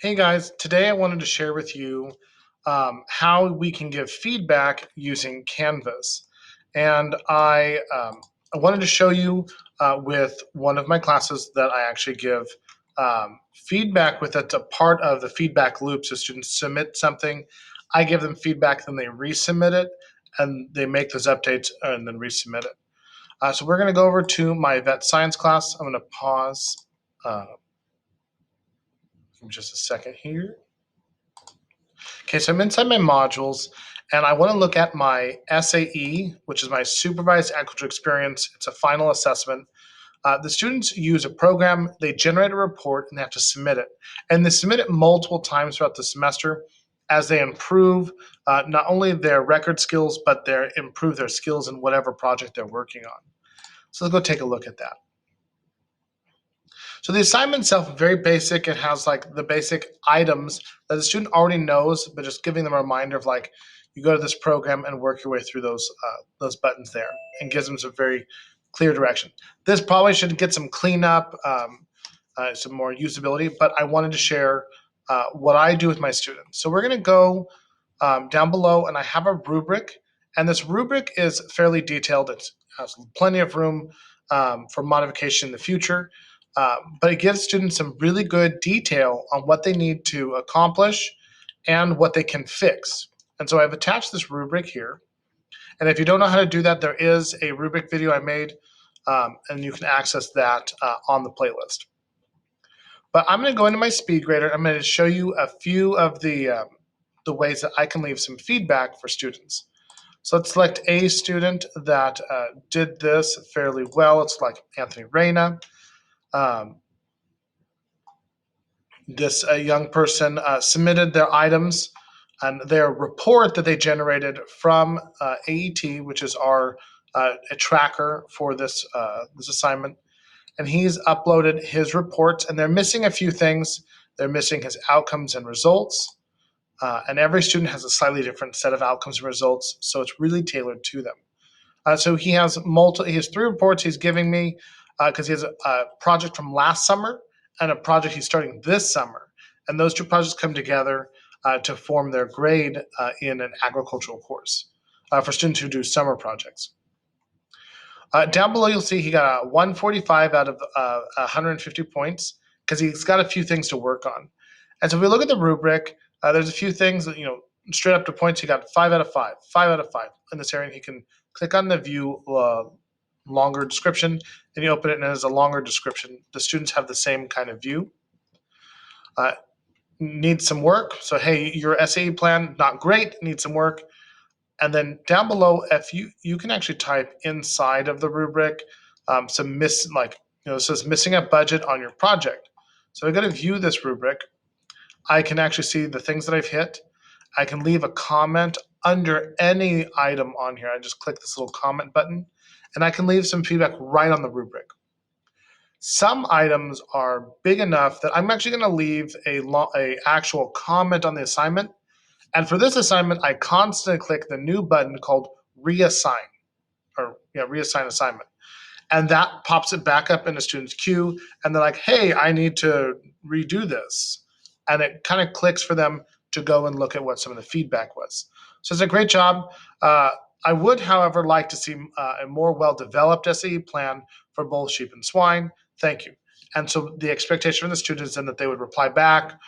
Hey guys, today I wanted to share with you how we can give feedback using Canvas. And I wanted to show you with one of my classes that I actually give feedback with. It's a part of the feedback loop. So students submit something, I give them feedback, then they resubmit it, and they make those updates and then resubmit it. So we're going to go over to my vet science class. I'm going to pause for just a second here. Okay, so I'm inside my modules and I want to look at my SAE, which is my supervised agriculture experience. It's a final assessment. The students use a program, they generate a report, and they have to submit it. And they submit it multiple times throughout the semester as they improve not only their record skills, but they improve their skills in whatever project they're working on. So let's go take a look at that. So the assignment itself is very basic. It has like the basic items that the student already knows, but just giving them a reminder of like, you go to this program and work your way through those buttons there, and gives them some very clear direction. This probably should get some cleanup, some more usability, but I wanted to share what I do with my students. So we're going to go down below, and I have a rubric, and this rubric is fairly detailed. It has plenty of room for modification in the future. But it gives students some really good detail on what they need to accomplish and what they can fix. And so I've attached this rubric here. And if you don't know how to do that, there is a rubric video I made, and you can access that on the playlist. But I'm going to go into my speed grader. I'm going to show you a few of the ways that I can leave some feedback for students. So let's select a student that did this fairly well. It's like Anthony Reyna. This young person submitted their items and their report that they generated from AET, which is our a tracker for this assignment. And he's uploaded his reports, and they're missing a few things. They're missing his outcomes and results. And every student has a slightly different set of outcomes and results, so it's really tailored to them. So he has he has 3 reports he's giving me because he has a project from last summer and a project he's starting this summer. And those 2 projects come together to form their grade in an agricultural course for students who do summer projects. Down below, you'll see he got a 145 out of 150 points because he's got a few things to work on. And so if we look at the rubric, there's a few things that, straight up to points, he got 5 out of 5, 5 out of 5 in this area. And he can click on the view longer description, and you open it and it has a longer description. The students have the same kind of view. Need some work. So, hey, your SAE plan, not great, needs some work. And then down below, if you can actually type inside of the rubric it says missing a budget on your project. So I go to view this rubric. I can actually see the things that I've hit. I can leave a comment under any item on here. I just click this little comment button, and I can leave some feedback right on the rubric. Some items are big enough that I'm actually going to leave a actual comment on the assignment. And for this assignment, I constantly click the new button called reassign, reassign assignment. And that pops it back up in a student's queue. And they're like, hey, I need to redo this. And it kind of clicks for them to go and look at what some of the feedback was. So it's a great job. I would, however, like to see a more well-developed SAE plan for both sheep and swine. Thank you. And so the expectation from the students is then that they would reply back,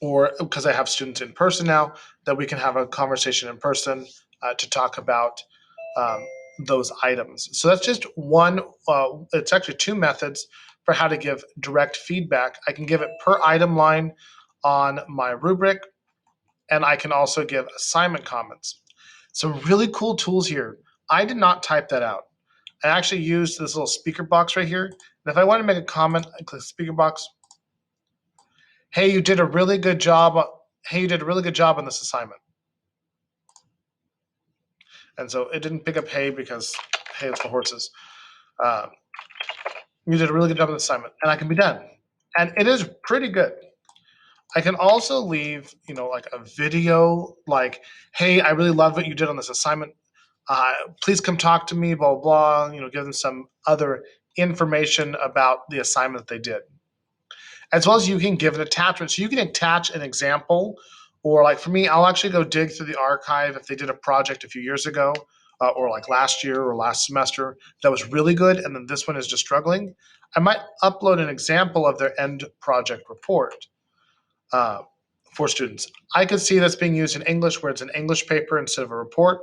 or because I have students in person now, that we can have a conversation in person to talk about those items. So that's just one, it's actually 2 methods for how to give direct feedback. I can give it per item line on my rubric, and I can also give assignment comments. Some really cool tools here. I did not type that out. I actually used this little speaker box right here. And if I want to make a comment, I click speaker box. Hey, you did a really good job. Hey, you did a really good job on this assignment. And so it didn't pick up hey because hey, it's for horses. You did a really good job on the assignment, and I can be done. And it is pretty good. I can also leave, like a video, like, hey, I really love what you did on this assignment. Please come talk to me, blah, blah, blah, give them some other information about the assignment that they did. as well as you can give an attachment. So you can attach an example, or like for me, I'll actually go dig through the archive if they did a project a few years ago, or like last year or last semester that was really good, and then this one is just struggling. I might upload an example of their end project report uh, for students. I could see this being used in English, where it's an English paper instead of a report,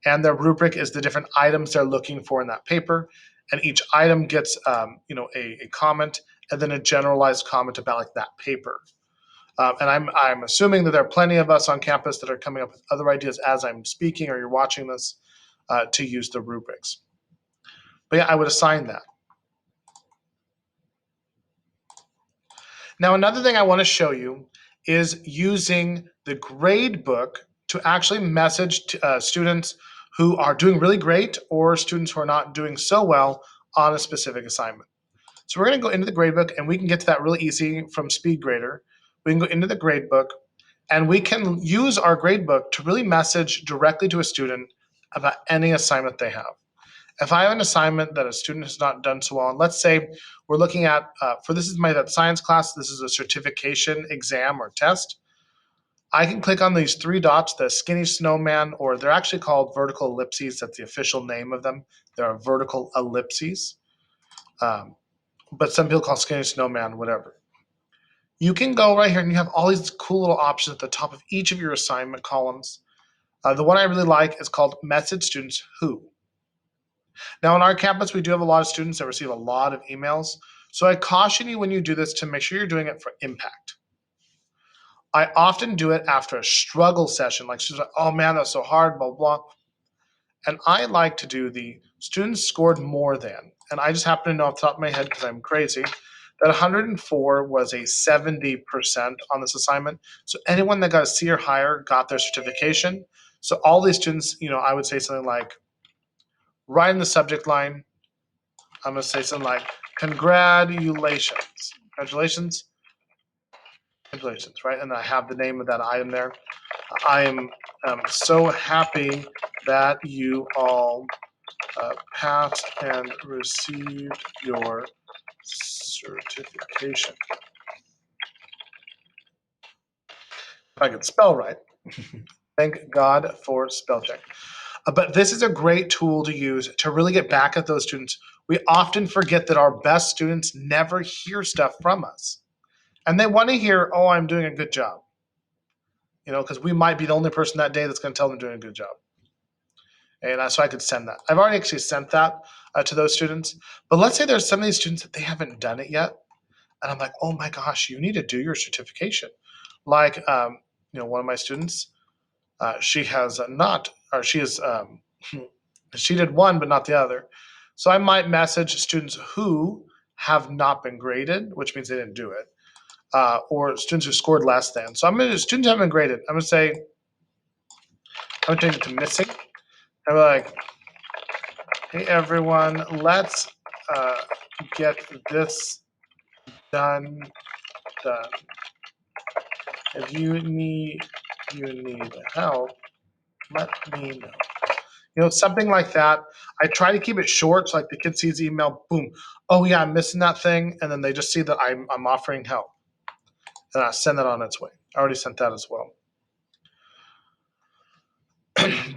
and their rubric is the different items they're looking for in that paper, and each item gets a comment and then a generalized comment about like that paper. And I'm assuming that there are plenty of us on campus that are coming up with other ideas as I'm speaking or you're watching this to use the rubrics. But yeah, I would assign that. Now, another thing I want to show you is using the grade book to actually message students who are doing really great or students who are not doing so well on a specific assignment. So we're going to go into the gradebook, and we can get to that really easy from SpeedGrader. We can go into the gradebook, and we can use our gradebook to really message directly to a student about any assignment they have. If I have an assignment that a student has not done so well, and let's say we're looking at, for this is my that science class, this is a certification exam or test, I can click on these three dots, the skinny snowman, or they're actually called vertical ellipses. That's the official name of them. There are vertical ellipses, but some people call skinny snowman, whatever. You can go right here and you have all these cool little options at the top of each of your assignment columns. The one I really like is called message students who. Now, on our campus, we do have a lot of students that receive a lot of emails. So I caution you when you do this to make sure you're doing it for impact. I often do it after a struggle session, like students are like, oh man, that's so hard, blah, blah. And I like to do the students scored more than. And I just happen to know off the top of my head, because I'm crazy, that 104 was a 70% on this assignment. So anyone that got a C or higher got their certification. So all these students, I would say something like, right in the subject line, I'm going to say something like, congratulations. Congratulations. Congratulations, right? And I have the name of that item there. I am so happy that you all passed and received your certification. If I could spell right. Thank God for spell check. But this is a great tool to use to really get back at those students. We often forget that our best students never hear stuff from us. And they want to hear, oh, I'm doing a good job. Because we might be the only person that day that's going to tell them doing a good job. And so I could send that. I've already actually sent that to those students. But let's say there's some of these students that they haven't done it yet. And I'm like, oh my gosh, you need to do your certification. Like, one of my students, she has not, or she is, she did one, but not the other. So I might message students who have not been graded, which means they didn't do it, or students who scored less than. So students haven't been graded. I'm going to say, I'm going to change it to missing. I'm like, hey everyone, let's get this done. If you need help, let me know. Something like that. I try to keep it short, so like the kid sees the email, boom, oh yeah, I'm missing that thing, and then they just see that I'm offering help, and I send that on its way. I already sent that as well.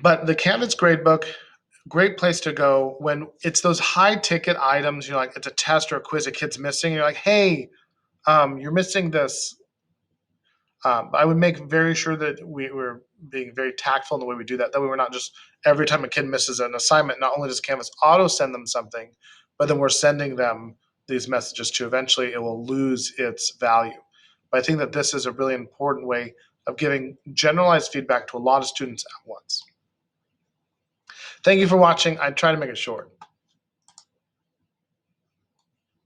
But the Canvas gradebook, great place to go when it's those high ticket items. Like it's a test or a quiz a kid's missing. You're like, hey, you're missing this. I would make very sure that we're being very tactful in the way we do that. That way we're not just every time a kid misses an assignment, not only does Canvas auto send them something, but then we're sending them these messages too. Eventually it will lose its value. But I think that this is a really important way of giving generalized feedback to a lot of students at once. Thank you for watching. I try to make it short.